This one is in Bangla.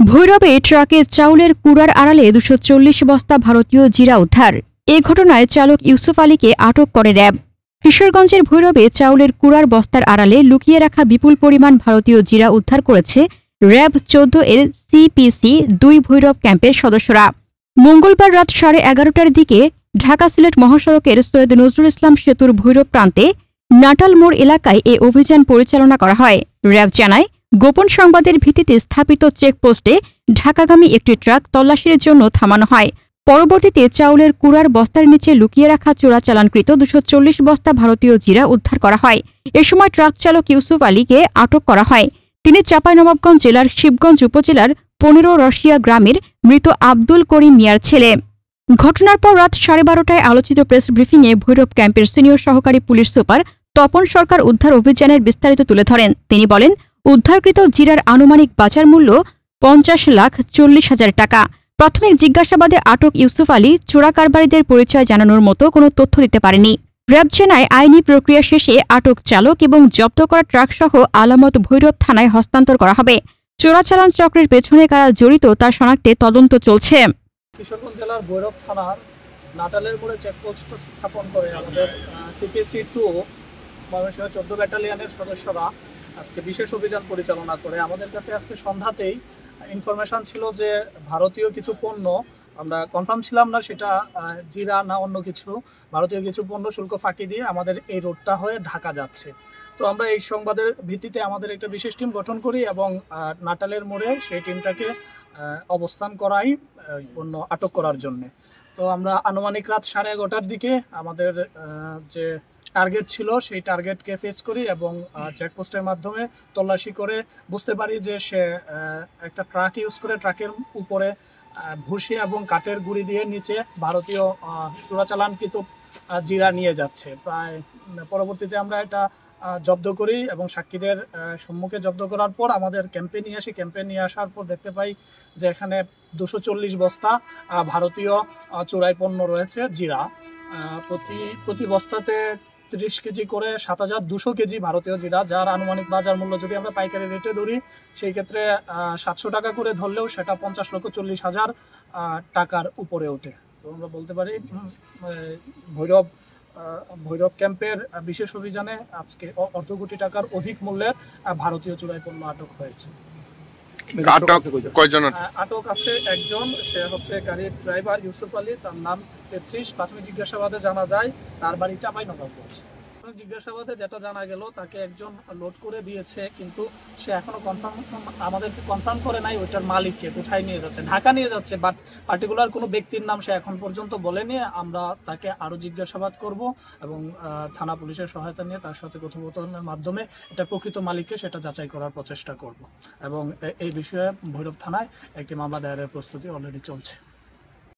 ভৈরবে ট্রাকে চাউলের কুড়ার আড়ালে ২৪০ বস্তা ভারতীয় জিরা উদ্ধার। এ ঘটনায় চালক ইউসুফ আলীকে আটক করে র্যাব। কিশোরগঞ্জের ভৈরবে চাউলের কুড়ার বস্তার আড়ালে লুকিয়ে রাখা বিপুল পরিমাণ ভারতীয় জিরা উদ্ধার করেছে র্যাব ১৪ এর সিপিসি ২ ভৈরব ক্যাম্পের সদস্যরা। মঙ্গলবার রাত ১১:৩০টার দিকে ঢাকা সিলেট মহাসড়কের সৈয়দ নজরুল ইসলাম সেতুর ভৈরব প্রান্তে নাটাল মোড় এলাকায় এ অভিযান পরিচালনা করা হয়। র্যাব জানায়, গোপন সংবাদের ভিত্তিতে স্থাপিত চেকপোস্টে ঢাকাগামী একটি ট্রাক তল্লাশির জন্য থামানো হয়। পরবর্তীতে চাউলের কুড়ার বস্তার নিচে লুকিয়ে রাখা চোরাচালানকৃত ২৪০ বস্তা ভারতীয় জিরা উদ্ধার করা হয়। এ সময় ট্রাক চালক ইউসুফ আলীকে আটক করা হয়। তিনি চাঁপাইনবাবগঞ্জ জেলার শিবগঞ্জ উপজেলার ১৫ রশিয়া গ্রামের মৃত আব্দুল করিম মিয়ার ছেলে। ঘটনার পর রাত ১২:৩০টায় আলোচিত প্রেস ব্রিফিংয়ে ভৈরব ক্যাম্পের সিনিয়র সহকারী পুলিশ সুপার তপন সরকার উদ্ধার অভিযানের বিস্তারিত তুলে ধরেন। তিনি বলেন, উদ্ধারকৃত জিরার আনুমানিক বাজার মূল্য ৫০,৪০,০০০ টাকা। প্রাথমিক জিজ্ঞাসাবাদে আটক ইউসুফ আলী চোরা কারবারিদের পরিচয় জানানোর মতো কোনো তথ্য দিতে পারেনি। র্যাব জানায়, আইনি প্রক্রিয়া শেষে আটক চালক এবং জব্দ করা ট্রাকসহ আলামত ভৈরব থানায় হস্তান্তর করা হবে। চোরাচালান চক্রের পেছনে কারা জড়িত তা শনাক্তে তদন্ত চলছে। কিশোরগঞ্জ জেলার ভৈরব থানার নাটালের মোড়ে চেকপোস্ট স্থাপন করে আমাদের সিপিসি 2 ময়মনসিংহ ১৪ ব্যাটালিয়নের সদস্যরা আজকে বিশেষ অভিযান পরিচালনা করে। আমাদের কাছে আজকে সন্ধ্যাতেই ইনফরমেশন ছিল যে ভারতীয় কিছু পণ্য, আমরা কনফার্ম ছিলাম না সেটা জিরা না অন্য কিছু, ভারতীয় কিছু পণ্য শুল্ক ফাঁকি দিয়ে আমাদের এই রোডটা হয়ে ঢাকা যাচ্ছে। তো আমরা এই সংবাদের ভিত্তিতে আমাদের একটা বিশেষ টিম গঠন করি এবং নাটালের মোড়ে সেই টিমটাকে অবস্থান করাই পণ্য আটক করার জন্যে। তো আমরা আনুমানিক রাত 11:30টার দিকে আমাদের যে টার্গেট ছিল সেই টার্গেটকে ফেস করি এবং চেকপোস্টের মাধ্যমে তল্লাশি করে বুঝতে পারি যে সে একটা ট্রাক ইউজ করে ট্রাকের উপরে ভুসি এবং কাঠের গুঁড়ি দিয়ে নিচে ভারতীয় চোরাচালানকৃত জিরা নিয়ে যাচ্ছে। প্রায় পরবর্তীতে আমরা এটা জব্দ করি এবং সাক্ষীদের সম্মুখে জব্দ করার পর আমাদের ক্যাম্পে নিয়ে আসি। ক্যাম্পে নিয়ে আসার পর দেখতে পাই যে এখানে ২৪০ বস্তা ভারতীয় চোরাই পণ্য রয়েছে জিরা। প্রতি বস্তাতে ৩০ কেজি করে ৭,২০০ কেজি ভারতীয় জিরা, যার আনুমানিক বাজার মূল্য যদি আমরা পাইকারি রেটে ধরি সেই ক্ষেত্রে ৭০০ টাকা করে ধরলেও সেটা ৫০,৪০,০০০ টাকার উপরে ওঠে। তো আমরা বলতে পারি ভৈরব ক্যাম্পের বিশেষ অভিযানে আজকে অর্ধ কোটি টাকার অধিক মূল্যের ভারতীয় চোরাই পণ্য আটক হয়েছে। আটক আছে একজন, সে হচ্ছে গাড়ির ড্রাইভার ইউসুফ আলী, তার নাম ৩৩। প্রাথমিক জিজ্ঞাসাবাদে জানা যায় তার বাড়ি চাঁপাইনবাবগঞ্জ। জিজ্ঞাসাবাদে যেটা জানা গেল তাকে একজন লোড করে দিয়েছে, কিন্তু সে এখনো আমাদেরকে কনফার্ম করে নাই ওইটার মালিককে কোথায় নিয়ে যাচ্ছে। ঢাকা নিয়ে যাচ্ছে, বাট পার্টিকুলার কোনো ব্যক্তির নাম সে এখন পর্যন্ত বলেনি। আমরা তাকে আরও জিজ্ঞাসাবাদ করব এবং থানা পুলিশের সহায়তা নিয়ে তার সাথে কথোপকথনের মাধ্যমে এটা প্রকৃত মালিককে সেটা যাচাই করার প্রচেষ্টা করব এবং এই বিষয়ে ভৈরব থানায় একটি মামলা দায়েরের প্রস্তুতি অলরেডি চলছে।